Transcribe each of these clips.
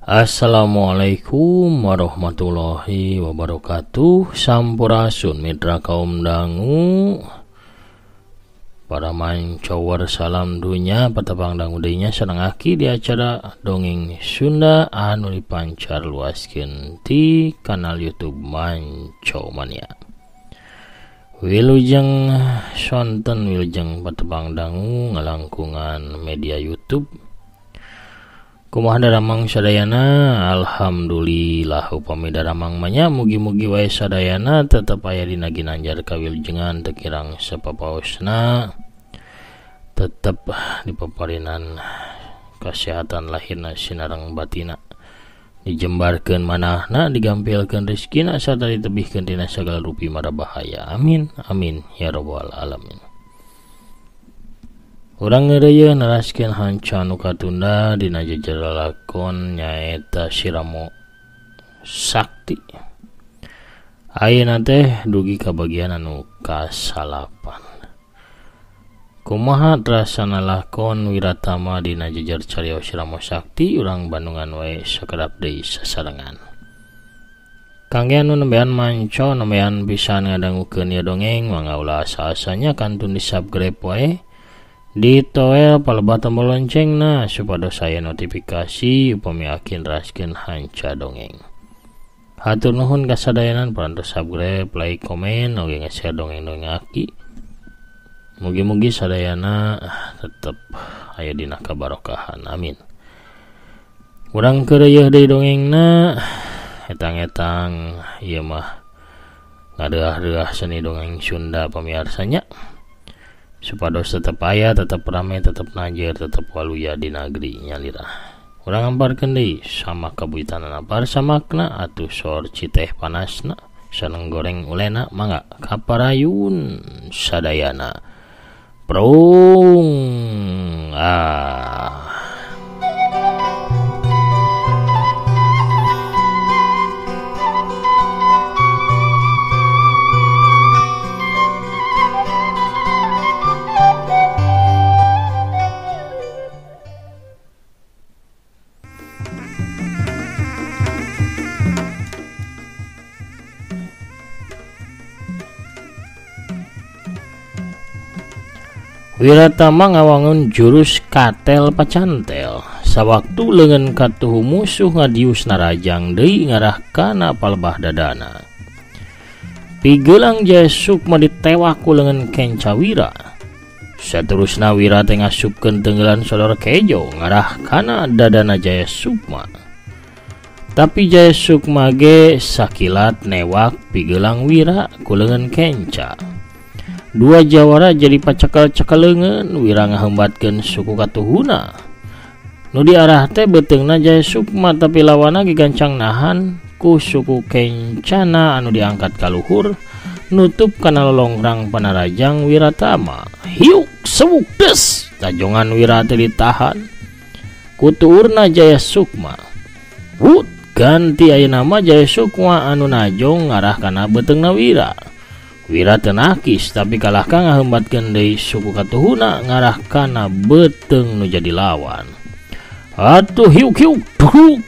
Assalamualaikum warahmatullahi wabarakatuh. Sampurasun mitra kaum dangu, para mancower salam dunya patapang dangu deunya sareng aki di acara dongeng Sunda anu dipancar luaskeun ti kanal YouTube Manco Mania. Wilujeng sonten wilujeng patapang dangu ngalangkungan media YouTube. Kumaha daramang sadayana? Alhamdulillah upami daramang manya mugi-mugi wae sadayana tetep aya dina ginanjar kawilujengan teu kirang sapapaosna, tetep dipaparinan kasehatan lahirna sinareng batina, dijembarkeun manahna, digampilkeun rezekina sarta ditebihkeun tina sagala rupi mara bahaya. Amin amin ya rabbal alamin. Urang ngeureuyeuh neraskeun hanca anu katunda dina jejer lalakon nyaeta Siramo Sakti. Ayeuna teh dugi ka bagian anu kasalapan. Kumaha rasana lakon Wiratama dina jejer cariyos Siramo Sakti? Urang Bandungan wae sakedap deui sasarengan. Kangge anu nembean manco nembean pisan ngadangukeun ieu dongeng mangga ulah asa-asanya kantun di-subscribe wae. Ditoel palebah tombol loncengna supados saya notifikasi upami akin raskeun hanca dongeng. Hatur nuhun kasadayanan parantos subscribe, like, komen, oge nge-share dongeng-dongeng aki. Mugi-mugi sadayana tetep aya dina kabarokahan. Amin. Urang keureueuh deui dongengna, etang-etang ieu mah ngadeah-deah seni dongeng Sunda pamiarsanya. Supados tetep aya, tetep rame, tetep najer, tetep waluya di negeri nyalira. Urang ngamparkeun deui sama kabuitanana parsamakna atuh sor citeh panasna sareng goreng ulena mangga kaparayun sadayana. Prung Wiratama ngawangun jurus katel pacantel. Sawaktu leungeun katuhu musuh ngadius narajang deui ngarah kana palebah dadana. Pigeulang Jaya Sukma ditewak ku leungeun Kencawira. Saterusna Wira teh ngasupkeun tenggelan sodor kejo ngarah kana dadana Jaya Sukma. Tapi Jaya Sukma ge sakilat newak pigeulang Wira ku leungeun Kenca. Dua jawara jadi pacakal-cakal leungeun. Wira ngaheumbatkeun suku katuhuna. Nu diarah teh beteungna Jaya Sukma tapi lawana ge gancang nahan ku suku Kencana anu diangkat ka luhur nutup kana lolongrang panarajang Wiratama. Hiuk sewuk des tajongan Wira teh ditahan ku tuurna Jaya Sukma. Wut ganti ayeuna nama Jaya Sukma anu najong ngarah kana beteungna Wira. Wira teu nakis tapi kalahkah ngaheumbatkeun deui suku katuhuna ngarah kana beteung nu jadi lawan. Atuh hiuk-hiuk duk.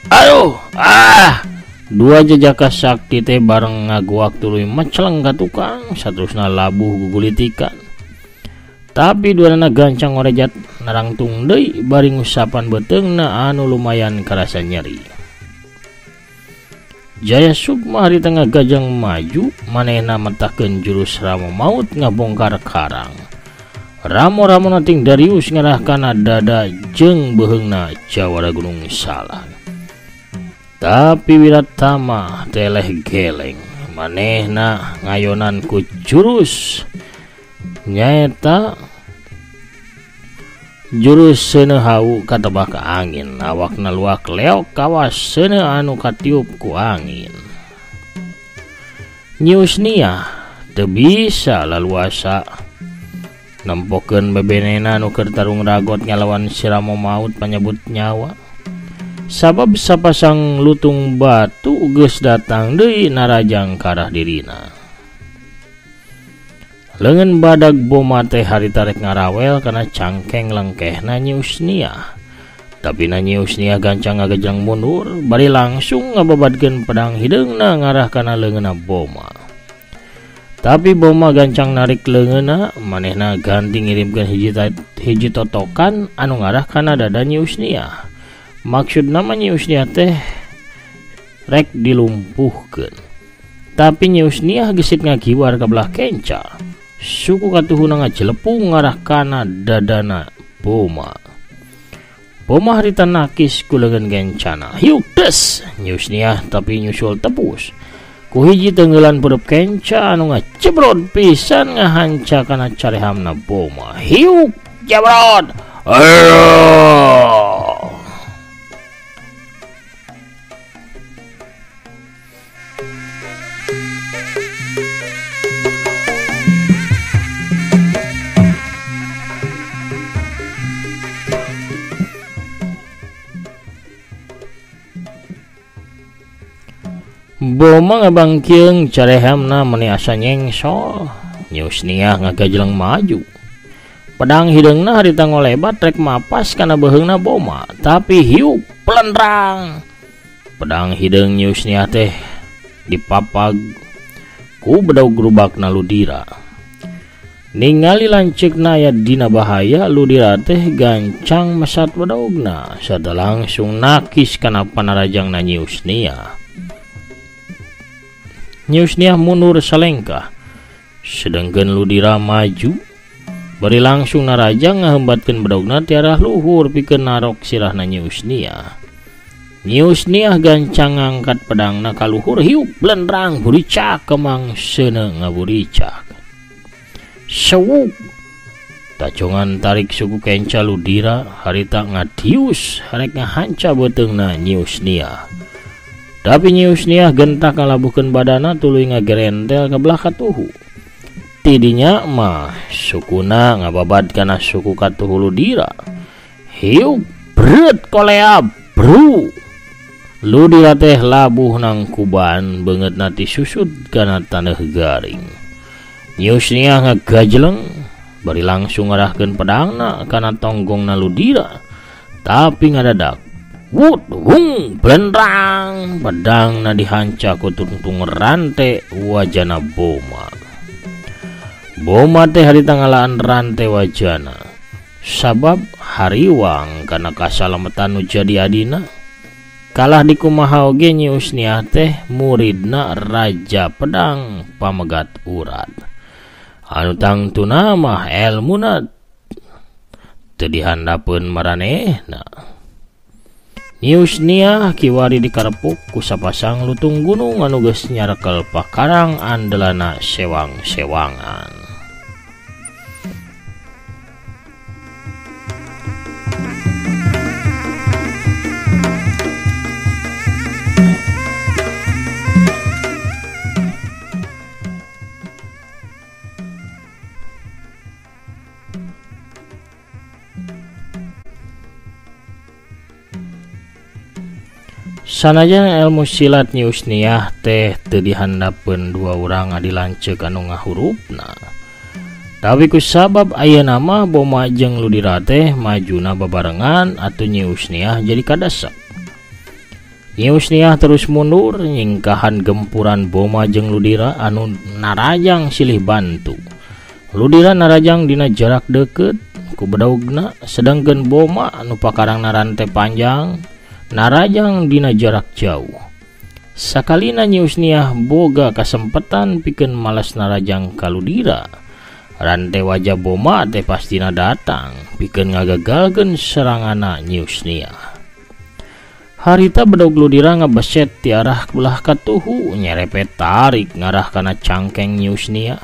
Aduh dua jejaka sakti teh bareng ngaguak tuluy meceleng ka tukang saterusna labuh gugulitikan. Tapi duanana gancang ngorejat narangtung deui bari ngusapan beteungna anu lumayan karasa nyeri. Jaya Sukma hari tengah gajang maju manehna mentahkeun jurus Ramo Maut ngabongkar karang. Ramo-ramo nating Darius ngarah kana dada jeung beheungna jawara Gunung Salang. Tapi Wiratama teleh geleng manehna ngayonan ku jurus nyaeta jurus seuneu hau katebak ka angin, awakna luak leok kawas seuneu anu katiup ku angin. Nyiusnia teu bisa laluasa nempokeun bebenena nu keur tarung ragot ngalawan Siramo Maut panyebut nyawa. Sabab sapasang lutung batu geus datang deui narajang karah dirina. Leungeun badag boma teh hari tarik ngarawel kana cangkeng lengkehna nyiusnia. Tapi Yusnia gancang ngagajang mundur, bari langsung ngababadkeun pedang hideungna ngarah kana leungeunna Boma. Tapi Boma gancang narik leungeunna, manehna ganti ngirimkeun hiji totokan anu ngarah kana dada Yusnia. Maksudna Yusnia teh rek dilumpuhkeun. Tapi Yusnia gesit ngagiwar ka belah kenca. Suku katuhuna ngajelepung ngarah kana dadana Boma. Boma harita nakis ku leungeun kencana. Hiuk des Yusnia tapi nyusul tepus. Ku hiji tenggelan peureub kenca anu ngacebrod pisan ngahanca kana carehamna Boma. Hiuk jebrod. Boma ngabangkeung carehamna meni asa nyengsol. Yusnia ngagajeleng maju. Pedang hideungna harita ngolebat rek mapas kana beheungna Boma, tapi hiup pelendrang. Pedang hideung Yusnia teh dipapag ku bedaug grubakna Ludira. Ningali lanceukna aya dina bahaya, Ludira teh gancang mesat bedaugna sada langsung nakis kana panarajangna Yusnia. Yusnia mundur salengkah, sedangkan Ludira maju, bari langsung narajang ngahembatkeun bedaugna ti arah luhur pikeun narok sirahna Yusnia. Yusnia gancang ngangkat pedangna ka luhur, hiup blendrang buricak kemang seuneu ngaburicak. Sewuk tacongan tarik suku kenca Ludira harita ngadius rek ngahanca beuteungna Yusnia. Tapi Yusnia gentak ngalabuhkeun badana tuluy ngagerentel ka belah katuhu. Tidinya mah sukuna ngababad kana suku katuhu Ludira. Hiuk breut kolea bru. Ludira teh labuh nang kuban beungeutna ti susut kana taneuh garing. Yusnia ngagajeleng bari langsung ngarahkeun pedangna kana tonggongna Ludira. Tapi ngadadak wut wung blendrang pedangna dihanca ku tungtung rante wajana Boma. Boma teh harita ngalaan rante wajana sabab hariwang kana kasalametan nu jadi adina. Kalah di kumaha oge Yusnia teh muridna Raja Pedang Pamegat Urat. Anu tangtuna mah elmuna teu dihandapeun maranehna. Yusnia kiwari dikarepuk ku sapasang lutung gunung anu geus nyarekel pakarang andelana sewang-sewangan. Sanajan ilmu silat Yusnia teh teu dihandapeun dua urang adilanceuk anu ngahurupna. Tapi ku sabab ayeuna mah Boma jeung Ludira teh majuna babarengan atuh Yusnia jadi kadasek. Yusnia terus mundur nyingkahan gempuran Boma jeung Ludira anu narajang silih bantu. Ludira narajang dina jarak deukeut ku bedaugna, sedangkeun Boma anu pakarang narante panjang narajang dina jarak jauh. Sakalina Yusnia boga kasempetan pikeun malas narajang ka Ludira. Rante wajah Boma teh pastina datang pikeun ngagagalkeun serangana Yusnia. Harita bedaug Ludira ngabeset ti arah belah katuhu nyerepet tarik ngarah kana cangkeng Yusnia.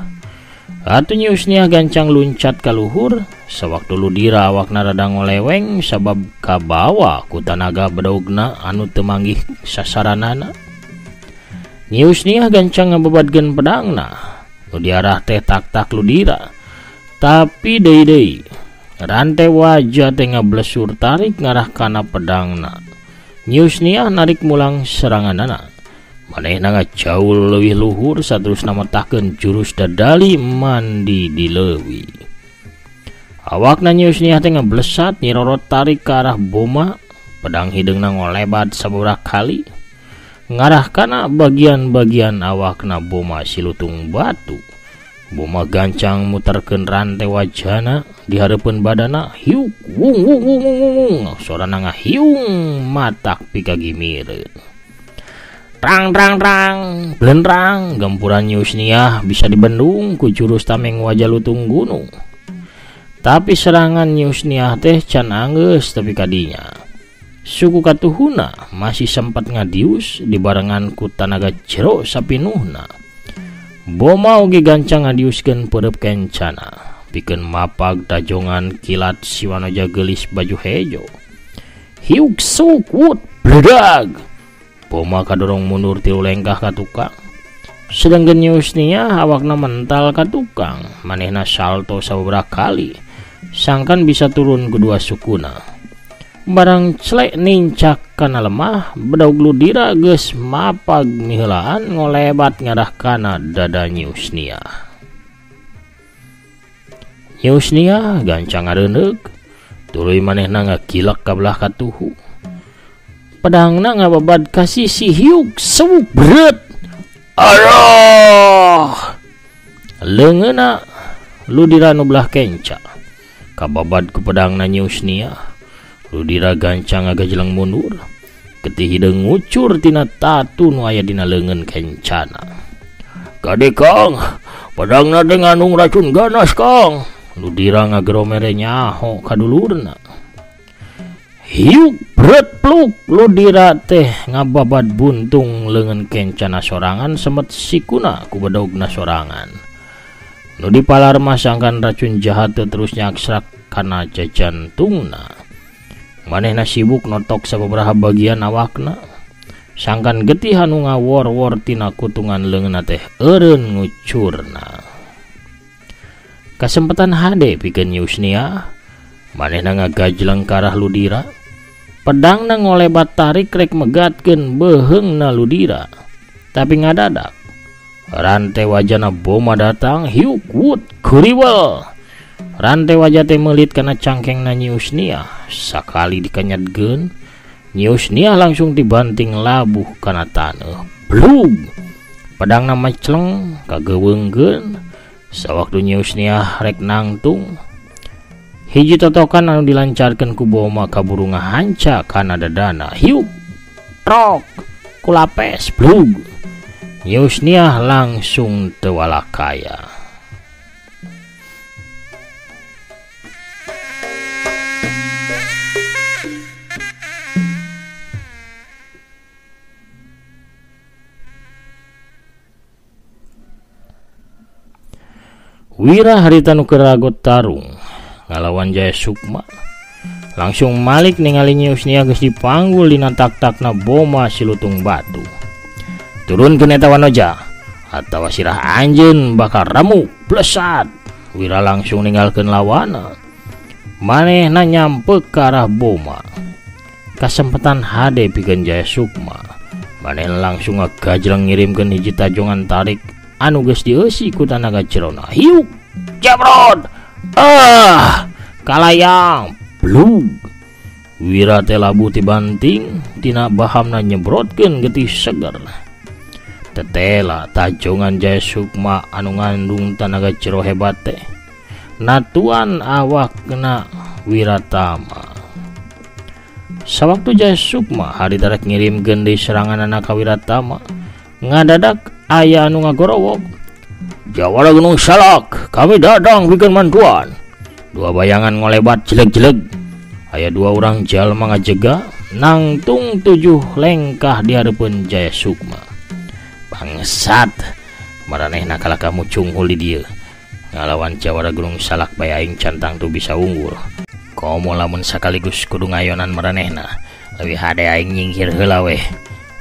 Atuh Yusnia gancang luncat ka luhur sawaktu Ludira awakna rada ngoleweng sabab kabawa ku tanaga bedaugna anu teu manggih sasaranana. Yusnia gancang ngababadkeun pedangna nu diarah teh tak-tak Ludira. Tapi deui rante wajah teh ngablesur tarik ngarah kana pedangna. Yusnia narik mulang seranganana. Manehna ngacaul leuwih luhur saterusna metahkeun jurus dadali mandi di leuwih. Awakna Yusnia teh ngablesat nyirorot tarik ke arah Boma pedang hidungna ngolebat sababaraha kali ngarah kana bagian-bagian awakna Boma si lutung batu. Boma gancang muterkeun rantai wajana di hareupeun badana hiuk wung wung wung wung wung sorana ngahiung matak pikagi mireun. Trang trang trang blendrang gempuran Yusniah bisa dibendung ku jurus tameng wajah lutung gunung. Tapi serangan Yusniah teh can anggeus tapi kadinya suku katuhuna masih sempat ngadius dibarengan ku tanaga jero sapinuhna. Boma oge gancang ngadiuskeun peureup kencana pikeun mapag tajongan kilat siwanoja geulis baju hejo. Hiuk suk wut bledag. Boma kadorong mundur 3 lengkah ka tukang. Sedangkan Yusniah awakna mental ka tukang, manehna salto sababaraha kali sangkan bisa turun kedua sukuna. Barang celek nincak kana lemah bedaug ludira geus mapag miheulaan ngolebat ngarah kana dada Yusniah. Yusniah gancang ngareundeug tuluy manehna ngakilek ka belah katuhu. Pedangna ngababad ka sisi hiuk sewuk beret. Aduh. Leungeuna ludira nu belah kenca kababad ku pedangna Yusniah. Ludira gancang agajelang mundur getih hideung ngucur tina tatu nu aya dina leungeun kencana. Kade Kang, pedangna teh ngandung racun ganas Kang. Ludira ngagromere nyaho kadulurna. Hiuk bret pluk ludira teh ngababad buntung leungeun kencana sorangan semet sikuna ku bedaugna sorangan. Nu dipalar masangkan racun jahat terus nyaksrak kana jajantungna. Manehna sibuk notok sababaraha bagian awakna sangkan getih anu ngawor-wor tina kutungan leungeunna teh eureun ngucurna. Kasempatan hade pikeun Yusniah manehna ngagajleng ka arah ludira. Pedangna ngolebat tarik rek megatkeun beheungna ludira tapi ngadadak rantai wajana Boma datang hiuk wut kuriwel. Rantai wajah teh meulit kana cangkengna Yusniah sakali dikanyadkeun Yusniah langsung dibanting labuh kana taneuh blug. Pedangna macleng kageweungkeun sawaktu Yusniah rek nangtung hiji totokan anu dilancarkeun ku Boma kaburu ngahanca kana dadana hiuk trok kulapes blug. Yusniah langsung teu walakaya. Wira harita nu keragot tarung ngalawan Jaya Sukma langsung malik ningali Yusniah geus dipanggul dina tak-takna Boma si lutung batu. Turunkeun eta wanoja atawa sirah anjeun bakal remuk blesat. Wira langsung ninggalkeun lawana manehna nyampeuk ka arah Boma. Kasempatan hade pikeun Jaya Sukma manehna langsung ngagajleng ngirimkeun hiji tajongan tarik anu geus dieusi ku tanaga jerona hiuk jabrod kalayang blug. Wira teh labu tibanting tina bahamna nyebrotkeun getih seger. Tetela tajongan Jaya Sukma anu ngandung tanaga jero hebat teh natuan awakna Wiratama. Sawaktu Jaya Sukma hari tarek ngirimkeun deui serangan anak ka Wiratama ngadadak aya anu ngagorowok. Jawara Gunung Salak, kami datang bikin mantuan. Dua bayangan ngolebat jeleg-jeleg. Aya 2 orang jalma ngajega nangtung 7 lengkah di hareupeun Jaya Sukma. Bangsat, maranehna kala kamu cunghul di dieu. Ngalawan Jawara Gunung Salak bae aing cantang tu bisa unggul. Komo lamun sakaligus kudu ngayonan maranehna. Leuwih hade aing nyingkir heula weh.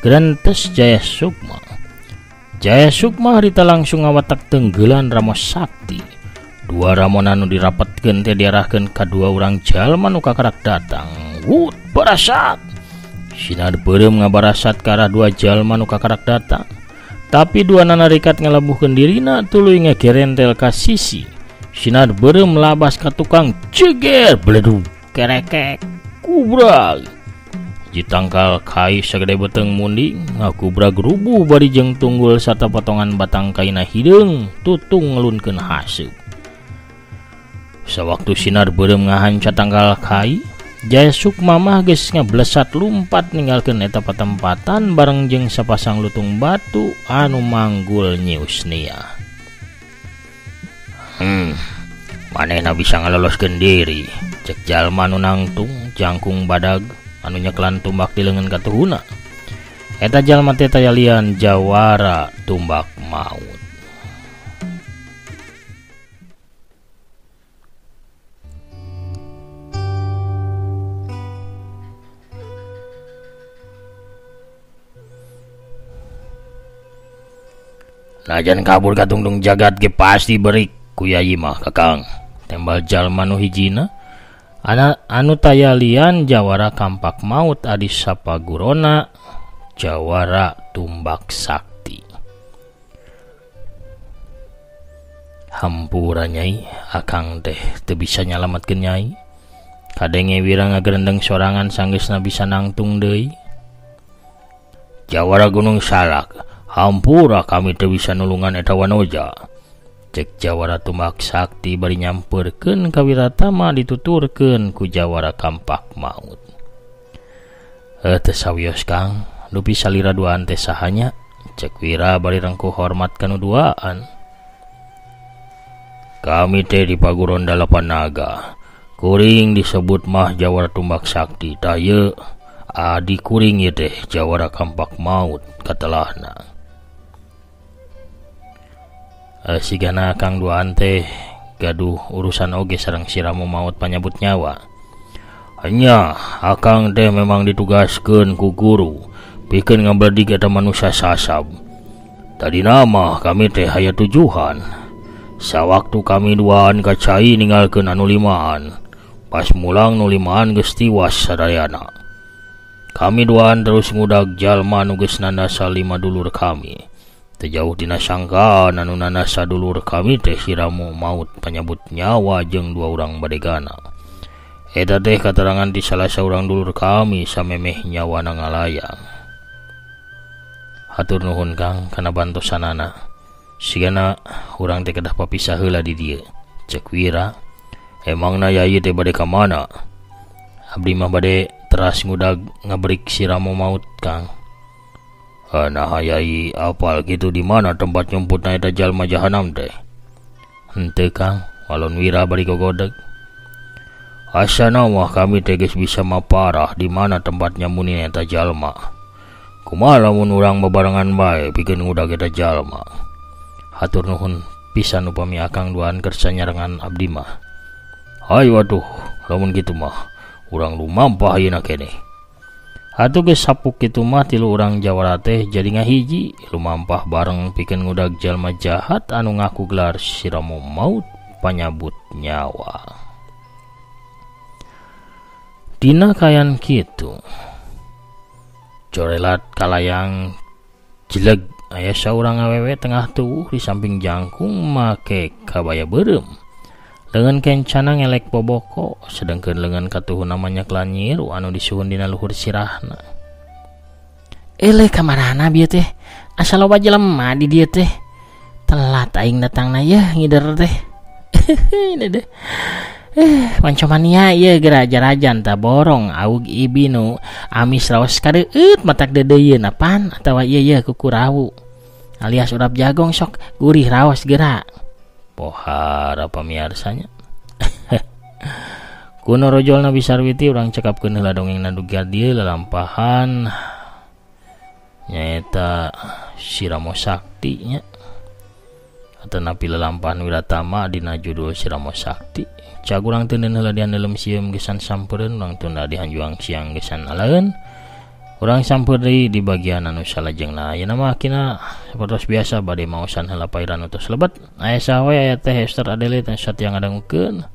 Grantes Jaya Sukma. Jaya Sukma harita langsung ngawatak tenggelan Ramo Sakti. 2 ramona nu dirapetkeun teh diarahkeun ka 2 urang jalma nu kakarak datang. Wut barasat. Sinar beureum ngabarasat ka arah 2 jalma nu kakarak datang. Tapi 2 nanarikat ngalabuhkeun dirina tuluy ngagerentel ka sisi. Sinar beureum labas ka tukang ceger bledug kerekek kubrag. Jitangkal kai sagede beteng munding ngakubra gerubuh bari jeung tunggul sarta potongan batang kaina hideung tutung ngelunkeun haseup. Sawaktu sinar beureum ngahanca tangkal kai, Jaya Sukma mah geus ngablesat lumpat ninggalkeun eta patempatan bareng jeung sapasang lutung batu anu manggul nyiusnia. Manehna bisa ngaloloskeun diri, cek jalma anu nangtung jangkung badag anu nyeklan tumbak di leungeun katuhuna. Eta jalma teh tayalian Jawara Tumbak Maut. Najan kabur katungtung jagat ge pasti berik ku Yayi mah Kakang. Tembal jalma nu hijina anu tayalian Jawara Kampak Maut adi sapagurona Jawara Tumbak Sakti. Hampura Nyai, akang teh teu bisa nyalametkeun Nyai. Kadenge wira ngagerendeng sorangan sanggeusna bisa nangtung deui. Jawara Gunung Salak, hampura kami teu bisa nulungan eta wanoja. Cek Jawara Tumbak Sakti bari nyampeurkeun ka Wiratama dituturkeun ku Jawara Kampak Maut. Teu sawios Kang, nu bisa lira duaan teh sahanya? Cek Wira bari rengkuh hormat kanu duaan. Kami teh di paguron dalapan naga. Kuring disebut mah Jawara Tumbak Sakti, tah ye adi kuring ye teh Jawara Kampak Maut katelahna. Sigana Kang duaan teh gaduh urusan oge sareng si Ramo Maut panyabut nyawa. Hanya akang teh memang ditugaskeun ku guru pikeun ngabledik eta manusia sasab. Tadi nama kami teh aya tujuan. Sawaktu kami duaan ka cai ninggalkeun anu limaan, pas mulang nu limaan geus tiwas sadayana. Kami duaan terus ngudag jalma nu geus nandasa 5 dulur kami. Tejauh dina sangkaan anu nandasa dulur kami teh si Ramo Maut panyabut nyawa jeung 2 urang badegana. Eta teh katerangan di salah saurang dulur kami samemeh nyawana ngalayang. Hatur nuhun Kang kana bantosanana. Sigana urang teh kedah papisah heula di dieu. Cek Wira, emangna Yayi teh bade ka mana? Abdi mah bade teras ngudag ngabrik si Ramo Maut Kang. Nah Yayi apal gitu di mana tempat nyumputna eta jalma jahanam teh? Henteu Kang, walon Wira bari gogodeg. Asana mah kami teh geus bisa maparah di mana tempat nyamunin eta jalma. Kumaha lamun urang bebarengan bae pikeun ngudag eta jalma. Hatur nuhun pisan upami akang duaan kersa nyarengan abdi mah. Hai waduh, lamun kitu mah urang lumampah ayeuna keneh. Atuh geus sapuk kitu mah tilu urang Jawara teh jadi ngahiji lumampah bareng pikeun ngudag jalma jahat anu ngaku gelar si Ramo Maut panyabut nyawa. Dina kayan kitu corelat kalayang jileg aya saurang awewe tengah tubuh di samping jangkung make kabaya beureum. Leungeun kencana ngelek boboko sedengkeun leungeun katuhuna nyeklan nyiru anu disuhun dina luhur sirahna. Eleh kamarana bieu teh? Asa loba jelema di dieu teh. Telat aing datangna yeuh ngider teh. Dede. Mancomania ieu geraja-rajan ta borong aug ibinu amis raos kadeueut matak dedeyeun apaan atawa ieu kukurawu. Alias urap jagong sok gurih raos geura. Pohara pamiarsanya. Kuno rojolna Bisarwiti urang cekapkeun heula dongengna dugi dieu lalampahan nyaeta si Ramo Sakti nya. Atanapi lalampahan Wiratama dina judul si Ramo Sakti. Cag urang teu heula di andelem sieum gesan sampeureun urang tunda di hanjuang siang gesan alaeun. Urang sampeur deui di bagian anu salajengna. Ayeuna mah kina sapertos biasa bade maosan heula pairan utus lebet. Aya sawe aya teh Hester Adele dan Satya ngadangukeun.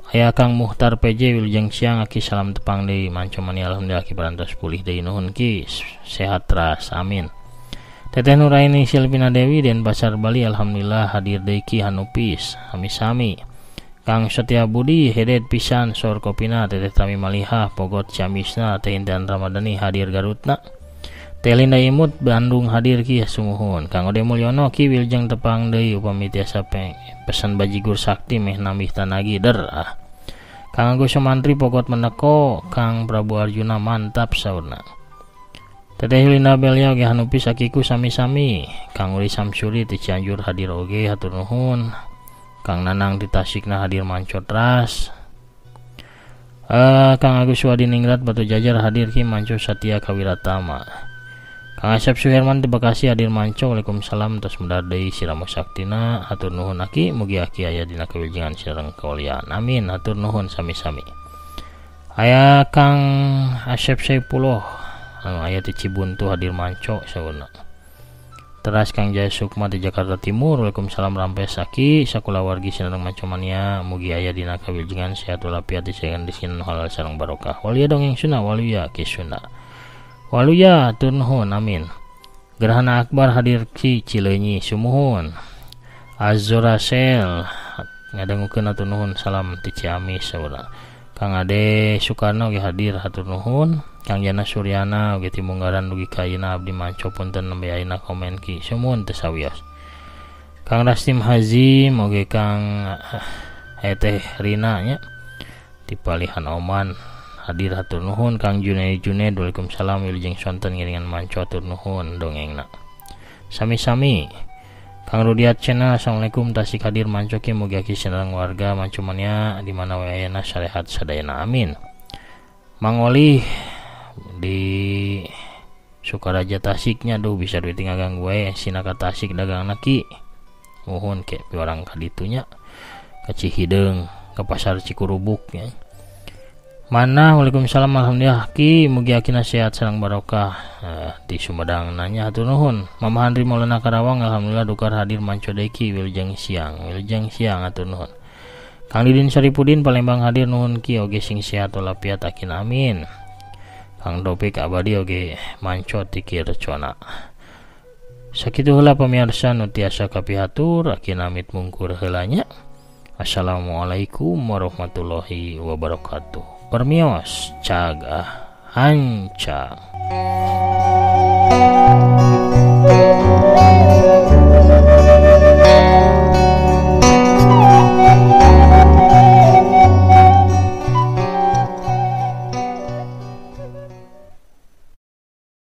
Aya Kang Muhtar PJ Wilujeng Siang aki salam tepang deui mancomani alhamdulillah ki parantos pulih deui nuhun ki sehat teras amin. Teteh Nuraini Silvina Dewi dan Pasar Bali alhamdulillah hadir deui ki hanupis sami-sami. Kang Setia Budi hedet pisan sor kopina Teteh Tami Malihah Pogot Ciamisna Teh Intan Ramadhani hadir Garutna Teh Linda Imut Bandung hadir ki sumuhun Kang Ode Mulyono ki Wiljeng tepang deui upami tiasa pesan bajigur sakti meh nambih tanagi der Kang Agus Sumantri Pogot Meneko Kang Prabu Arjuna mantap saurna Teteh Linda Belia oge hanupi sakiku sami-sami Kang Uli Samsuri ti Cianjur hadir oge hatur nuhun Kang Nanang di Tasikna hadir mancot ras Kang Agus Wadi Ningrat Batu Jajar hadir ki manco Satya Kawiratama Kang Asep Suherman di Bekasi hadir manco Waalaikumsalam tos mendardei sirama saktina hatur nuhun aki mugi aki aya dina kawijengan sareng kaulian amin hatur nuhun sami-sami aya Kang Asep Saipullah aya ti Cibuntu hadir manco sauna teras Kang Jaya Sukma di Jakarta Timur Waalaikumsalam rampes saki sakula wargi sinareng mancomania mugi aya dina kawijengan sehat walafiat disaean disinan halal sareng barokah waluya dongeng Sunda waluya ki Sunda waluya atur nuhun amin Gerhana Akbar hadir ki Cileunyi sumuhun Azora Sel ngadangukeun atur nuhun salam ti Ciamis saudara Kang Ade Sukarno ge hadir hatur nuhun Kang Jana Suryana oge timunggaran dugi kaina abdi manco punten nembe ayeuna komen ki sumuhun teu sawios Kang Rastim Hazim oge Kang Teh Rina nya ti Palihan Oman hadir hatur nuhun Kang Junaid Waalaikumsalam wilujeng sonten ngiringan manco hatur nuhun dongengna sami-sami Kang Rudiat Channel Assalamualaikum tasik hadir manco ki mugi aki sinareng warga mancomania di mana wae ayeuna sarehat sadayana amin Mang Oli di Sukaraja Tasiknya bisa duit ngagang gue sinaka Tasik dagang naki muhun ke orang kaditunya ke Cihideung ke pasar Cikurubuk ya mana Waalaikumsalam alhamdulillah ki mugi akina sehat sareng barokah di Sumedang nanya hatur nuhun Mama Handri Maulana Karawang alhamdulillah dukar hadir manco deui ki wilujeng siang hatur nuhun Kang Didin Saripudin Palembang hadir nuhun ki oge sing sehat walafiat akin amin Kang Dopik Abadi oge manco ti Kircona sakitu heula pamirsa nu tiasa kapihatur akin amit mungkur heulanya Assalamualaikum warahmatullahi wabarakatuh permios cagah hancang